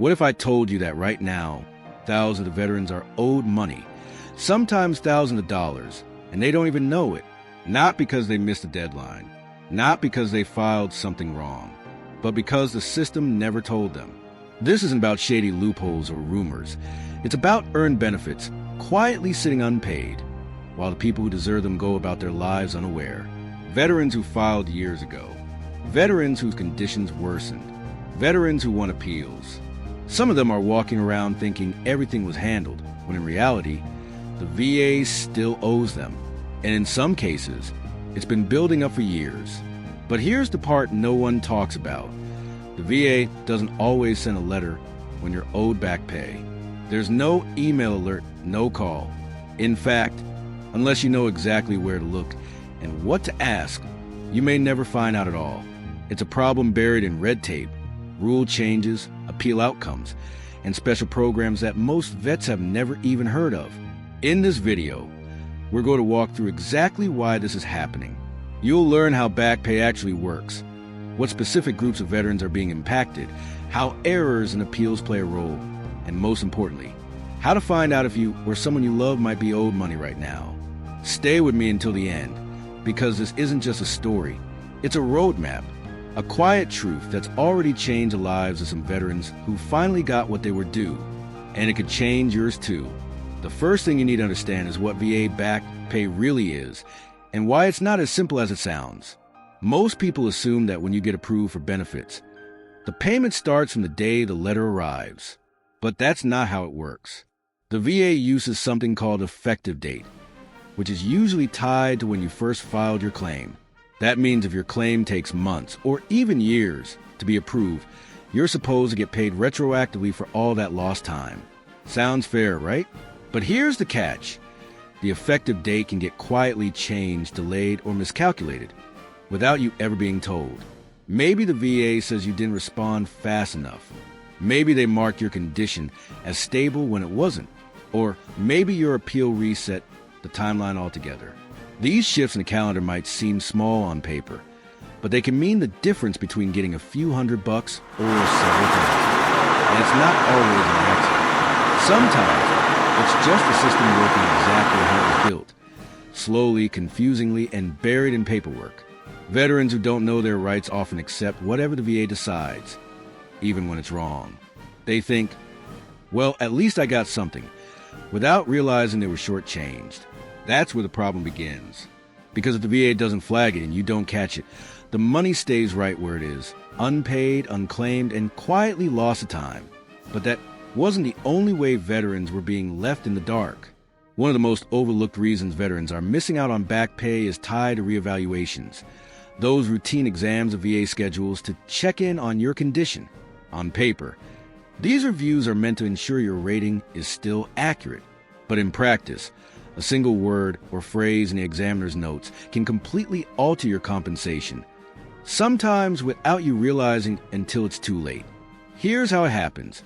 What if I told you that right now, thousands of veterans are owed money, sometimes thousands of dollars, and they don't even know it? Not because they missed a deadline, not because they filed something wrong, but because the system never told them. This isn't about shady loopholes or rumors. It's about earned benefits, quietly sitting unpaid, while the people who deserve them go about their lives unaware. Veterans who filed years ago. Veterans whose conditions worsened. Veterans who won appeals. Some of them are walking around thinking everything was handled, when in reality, the VA still owes them. And in some cases, it's been building up for years. But here's the part no one talks about. The VA doesn't always send a letter when you're owed back pay. There's no email alert, no call. In fact, unless you know exactly where to look and what to ask, you may never find out at all. It's a problem buried in red tape, rule changes, appeal outcomes, and special programs that most vets have never even heard of. In this video, we're going to walk through exactly why this is happening. You'll learn how back pay actually works, what specific groups of veterans are being impacted, how errors and appeals play a role, and most importantly, how to find out if you or someone you love might be owed money right now. Stay with me until the end, because this isn't just a story, it's a roadmap, a quiet truth that's already changed the lives of some veterans who finally got what they were due, and it could change yours too. The first thing you need to understand is what VA back pay really is, and why it's not as simple as it sounds. Most people assume that when you get approved for benefits, the payment starts from the day the letter arrives. But that's not how it works. The VA uses something called effective date, which is usually tied to when you first filed your claim. That means if your claim takes months or even years to be approved, you're supposed to get paid retroactively for all that lost time. Sounds fair, right? But here's the catch. The effective date can get quietly changed, delayed, or miscalculated without you ever being told. Maybe the VA says you didn't respond fast enough. Maybe they marked your condition as stable when it wasn't. Or maybe your appeal reset the timeline altogether. These shifts in the calendar might seem small on paper, but they can mean the difference between getting a few $100 or several thousand. And it's not always an accident. Sometimes it's just the system working exactly how it was built, slowly, confusingly, and buried in paperwork. Veterans who don't know their rights often accept whatever the VA decides, even when it's wrong. They think, well, at least I got something, without realizing they were shortchanged. That's where the problem begins. Because if the VA doesn't flag it and you don't catch it, the money stays right where it is, unpaid, unclaimed, and quietly lost to time. But that wasn't the only way veterans were being left in the dark. One of the most overlooked reasons veterans are missing out on back pay is tied to reevaluations. Those routine exams of VA schedules to check in on your condition. On paper, these reviews are meant to ensure your rating is still accurate. But in practice, a single word or phrase in the examiner's notes can completely alter your compensation, sometimes without you realizing until it's too late. Here's how it happens.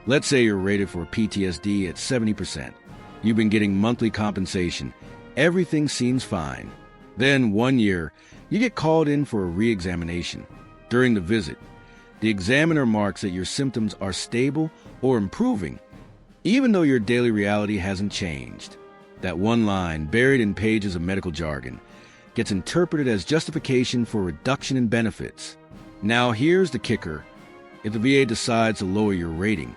Let's say you're rated for PTSD at 70%. You've been getting monthly compensation. Everything seems fine. Then, one year, you get called in for a re-examination. During the visit, the examiner marks that your symptoms are stable or improving, even though your daily reality hasn't changed. That one line, buried in pages of medical jargon, gets interpreted as justification for reduction in benefits. Now here's the kicker. If the VA decides to lower your rating,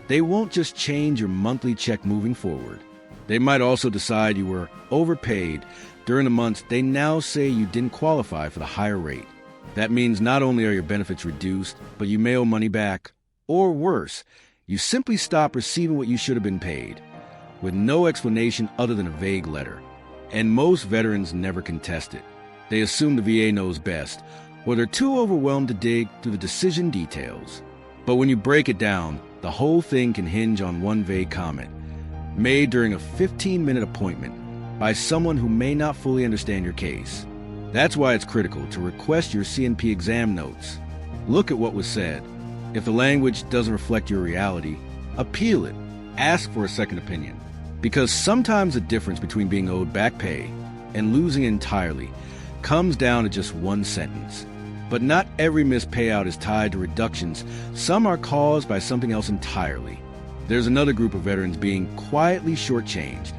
they won't just change your monthly check moving forward. They might also decide you were overpaid during the months they now say you didn't qualify for the higher rate. That means not only are your benefits reduced, but you may owe money back. Or worse, you simply stop receiving what you should have been paid, with no explanation other than a vague letter. And most veterans never contest it. They assume the VA knows best, or they're too overwhelmed to dig through the decision details. But when you break it down, the whole thing can hinge on one vague comment, made during a 15-minute appointment by someone who may not fully understand your case. That's why it's critical to request your CNP exam notes. Look at what was said. If the language doesn't reflect your reality, appeal it. Ask for a second opinion. Because sometimes the difference between being owed back pay and losing entirely comes down to just one sentence. But not every missed payout is tied to reductions. Some are caused by something else entirely. There's another group of veterans being quietly shortchanged,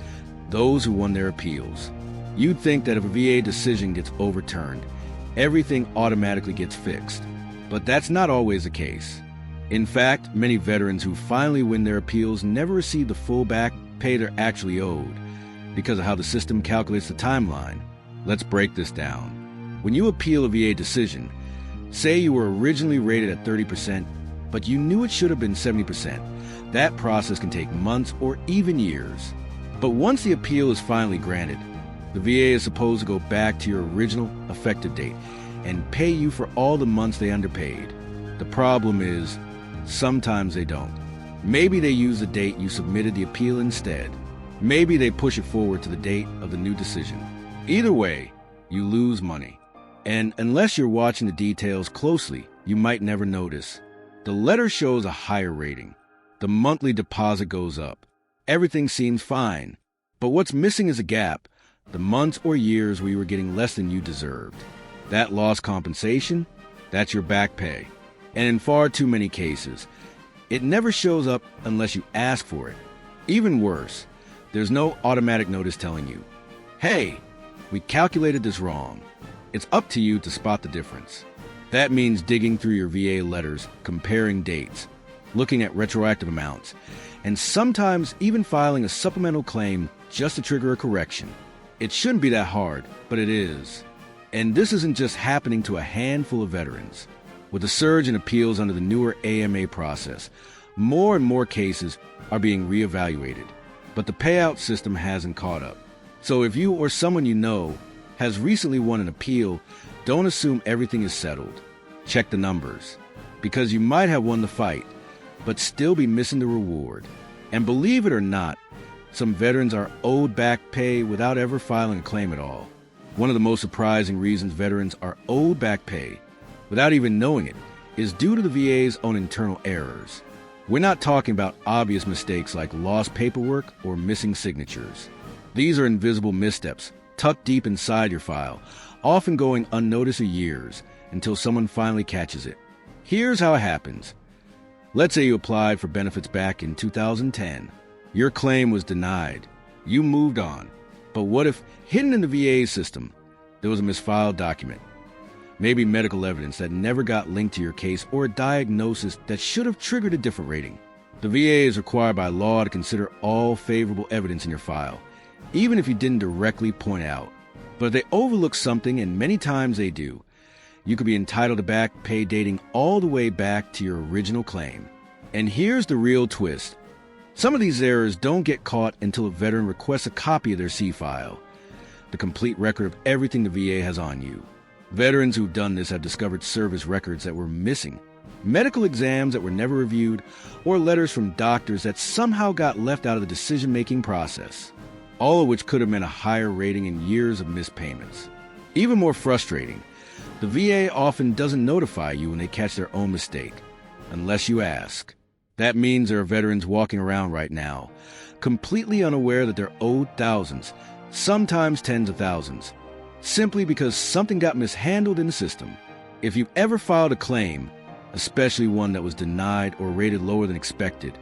those who won their appeals. You'd think that if a VA decision gets overturned, everything automatically gets fixed. But that's not always the case. In fact, many veterans who finally win their appeals never receive the full back pay they're actually owed because of how the system calculates the timeline. Let's break this down. When you appeal a VA decision, say you were originally rated at 30%, but you knew it should have been 70%. That process can take months or even years. But once the appeal is finally granted, the VA is supposed to go back to your original effective date and pay you for all the months they underpaid. The problem is, sometimes they don't. Maybe they use the date you submitted the appeal instead. Maybe they push it forward to the date of the new decision. Either way, you lose money. And unless you're watching the details closely, you might never notice. The letter shows a higher rating. The monthly deposit goes up. Everything seems fine. But what's missing is a gap, the months or years where you were getting less than you deserved. That lost compensation, that's your back pay. And in far too many cases, it never shows up unless you ask for it. Even worse, there's no automatic notice telling you, hey, we calculated this wrong. It's up to you to spot the difference. That means digging through your VA letters, comparing dates, looking at retroactive amounts, and sometimes even filing a supplemental claim just to trigger a correction. It shouldn't be that hard, but it is. And this isn't just happening to a handful of veterans. With a surge in appeals under the newer AMA process, more and more cases are being reevaluated. But the payout system hasn't caught up. So if you or someone you know has recently won an appeal, don't assume everything is settled. Check the numbers, because you might have won the fight, but still be missing the reward. And believe it or not, some veterans are owed back pay without ever filing a claim at all. One of the most surprising reasons veterans are owed back pay, without even knowing it, is due to the VA's own internal errors. We're not talking about obvious mistakes like lost paperwork or missing signatures. These are invisible missteps, tucked deep inside your file, often going unnoticed for years until someone finally catches it. Here's how it happens. Let's say you applied for benefits back in 2010. Your claim was denied. You moved on. But what if, hidden in the VA system, there was a misfiled document? Maybe medical evidence that never got linked to your case, or a diagnosis that should have triggered a different rating. The VA is required by law to consider all favorable evidence in your file, even if you didn't directly point out. But if they overlook something, and many times they do, you could be entitled to back pay dating all the way back to your original claim. And here's the real twist. Some of these errors don't get caught until a veteran requests a copy of their C-file, the complete record of everything the VA has on you. Veterans who've done this have discovered service records that were missing, medical exams that were never reviewed, or letters from doctors that somehow got left out of the decision-making process, all of which could have meant a higher rating and years of missed payments. Even more frustrating, the VA often doesn't notify you when they catch their own mistake, unless you ask. That means there are veterans walking around right now, completely unaware that they're owed thousands, sometimes tens of thousands, simply because something got mishandled in the system. If you've ever filed a claim, especially one that was denied or rated lower than expected,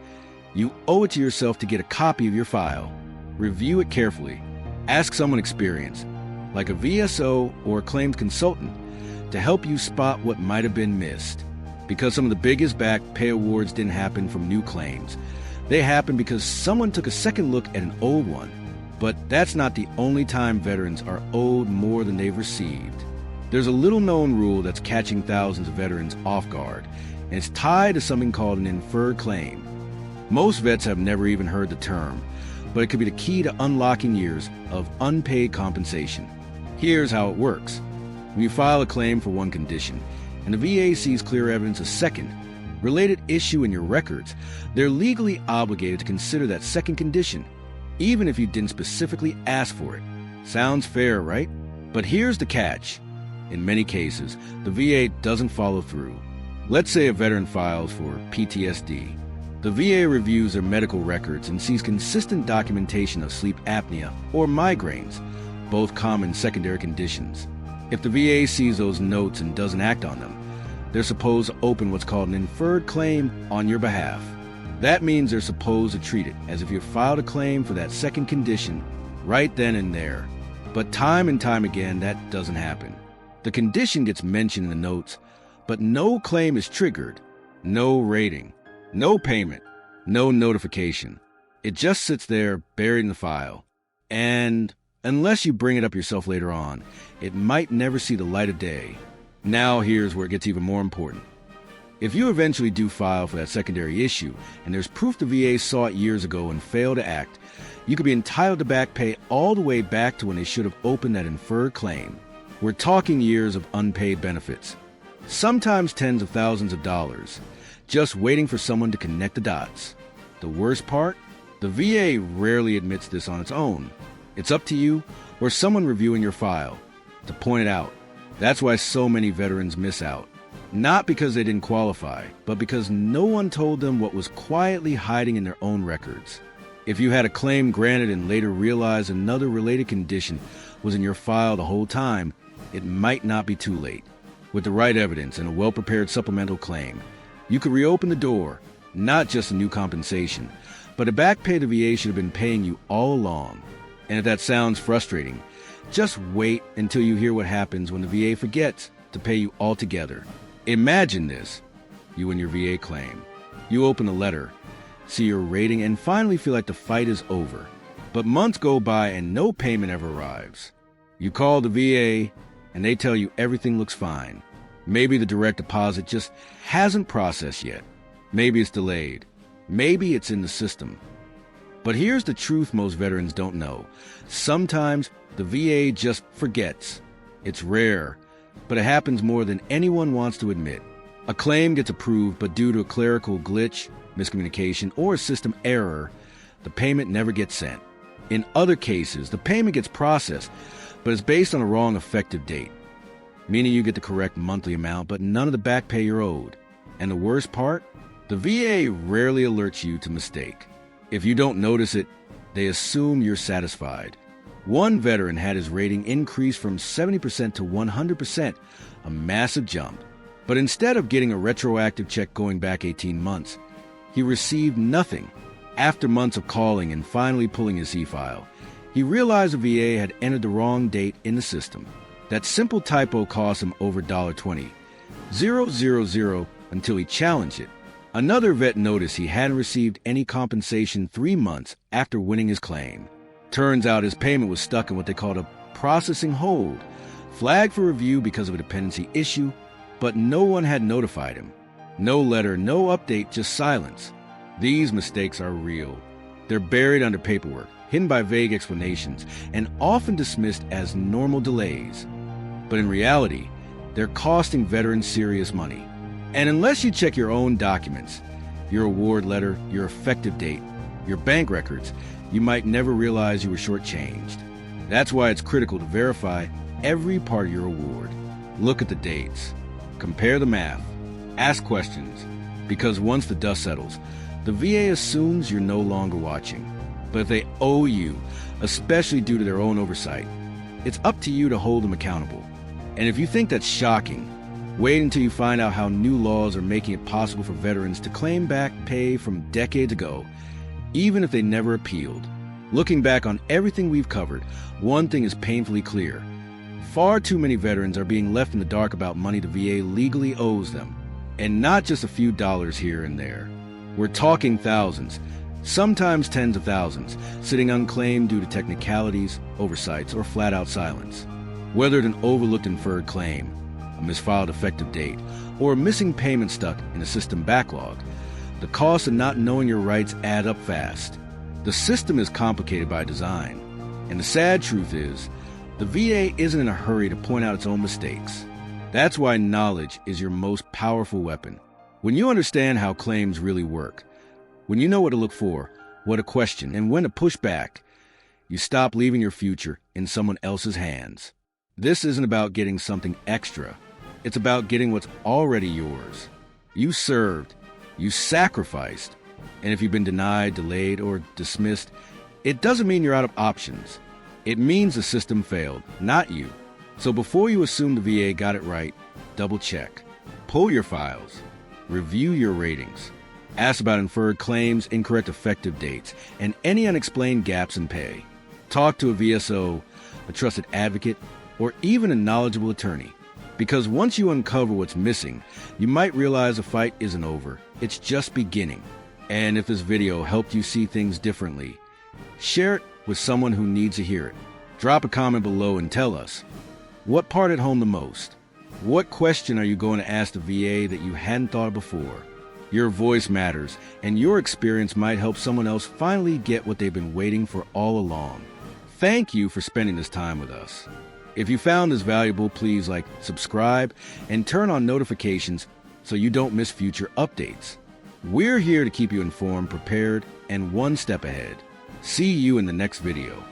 you owe it to yourself to get a copy of your file. Review it carefully. Ask someone experienced, like a VSO or a claims consultant, to help you spot what might have been missed. Because some of the biggest back pay awards didn't happen from new claims. They happened because someone took a second look at an old one. But that's not the only time veterans are owed more than they've received. There's a little-known rule that's catching thousands of veterans off guard, and it's tied to something called an inferred claim. Most vets have never even heard the term, but it could be the key to unlocking years of unpaid compensation. Here's how it works. When you file a claim for one condition, and the VA sees clear evidence of second, related issue in your records, they're legally obligated to consider that second condition, even if you didn't specifically ask for it. Sounds fair, right? But here's the catch. In many cases, the VA doesn't follow through. Let's say a veteran files for PTSD. The VA reviews their medical records and sees consistent documentation of sleep apnea or migraines, both common secondary conditions. If the VA sees those notes and doesn't act on them, they're supposed to open what's called an inferred claim on your behalf. That means they're supposed to treat it as if you filed a claim for that second condition right then and there. But time and time again, that doesn't happen. The condition gets mentioned in the notes, but no claim is triggered, no rating, no payment, no notification. It just sits there buried in the file. And unless you bring it up yourself later on, it might never see the light of day. Now here's where it gets even more important. If you eventually do file for that secondary issue, and there's proof the VA saw it years ago and failed to act, you could be entitled to back pay all the way back to when they should have opened that inferred claim. We're talking years of unpaid benefits, sometimes tens of thousands of dollars, just waiting for someone to connect the dots. The worst part? The VA rarely admits this on its own. It's up to you or someone reviewing your file to point it out. That's why so many veterans miss out. Not because they didn't qualify, but because no one told them what was quietly hiding in their own records. If you had a claim granted and later realized another related condition was in your file the whole time, it might not be too late. With the right evidence and a well-prepared supplemental claim, you could reopen the door, not just a new compensation, but a back pay the VA should have been paying you all along. And if that sounds frustrating, just wait until you hear what happens when the VA forgets to pay you altogether. Imagine this. You and your VA claim. You open the letter, see your rating, and finally feel like the fight is over. But months go by and no payment ever arrives. You call the VA and they tell you everything looks fine. Maybe the direct deposit just hasn't processed yet. Maybe it's delayed. Maybe it's in the system. But here's the truth most veterans don't know. Sometimes the VA just forgets. It's rare, but it happens more than anyone wants to admit. A claim gets approved, but due to a clerical glitch, miscommunication, or a system error, the payment never gets sent. In other cases, the payment gets processed, but it's based on a wrong effective date, meaning you get the correct monthly amount, but none of the back pay you're owed. And the worst part? The VA rarely alerts you to mistake. If you don't notice it, they assume you're satisfied. One veteran had his rating increased from 70% to 100%, a massive jump. But instead of getting a retroactive check going back 18 months, he received nothing. After months of calling and finally pulling his C-file, he realized the VA had entered the wrong date in the system. That simple typo cost him over $20, 000, until he challenged it. Another vet noticed he hadn't received any compensation 3 months after winning his claim. Turns out his payment was stuck in what they called a processing hold, flagged for review because of a dependency issue, but no one had notified him. No letter, no update, just silence. These mistakes are real. They're buried under paperwork, hidden by vague explanations, and often dismissed as normal delays. But in reality, they're costing veterans serious money. And unless you check your own documents, your award letter, your effective date, your bank records, you might never realize you were shortchanged. That's why it's critical to verify every part of your award. Look at the dates. Compare the math. Ask questions. Because once the dust settles, the VA assumes you're no longer watching. But if they owe you, especially due to their own oversight, it's up to you to hold them accountable. And if you think that's shocking, wait until you find out how new laws are making it possible for veterans to claim back pay from decades ago, even if they never appealed. Looking back on everything we've covered, one thing is painfully clear. Far too many veterans are being left in the dark about money the VA legally owes them, and not just a few dollars here and there. We're talking thousands, sometimes tens of thousands, sitting unclaimed due to technicalities, oversights, or flat-out silence. Whether it's an overlooked inferred claim, a misfiled effective date, or a missing payment stuck in a system backlog, the cost of not knowing your rights add up fast. The system is complicated by design, and the sad truth is, the VA isn't in a hurry to point out its own mistakes. That's why knowledge is your most powerful weapon. When you understand how claims really work, when you know what to look for, what to question, and when to push back, you stop leaving your future in someone else's hands. This isn't about getting something extra. It's about getting what's already yours. You served, you sacrificed, and if you've been denied, delayed, or dismissed, it doesn't mean you're out of options. It means the system failed, not you. So before you assume the VA got it right, double check. Pull your files. Review your ratings. Ask about inferred claims, incorrect effective dates, and any unexplained gaps in pay. Talk to a VSO, a trusted advocate, or even a knowledgeable attorney. Because once you uncover what's missing, you might realize the fight isn't over. It's just beginning. And if this video helped you see things differently, share it with someone who needs to hear it. Drop a comment below and tell us, what part hit home the most? What question are you going to ask the VA that you hadn't thought of before? Your voice matters, and your experience might help someone else finally get what they've been waiting for all along. Thank you for spending this time with us. If you found this valuable, please subscribe, and turn on notifications so you don't miss future updates. We're here to keep you informed, prepared, and one step ahead. See you in the next video.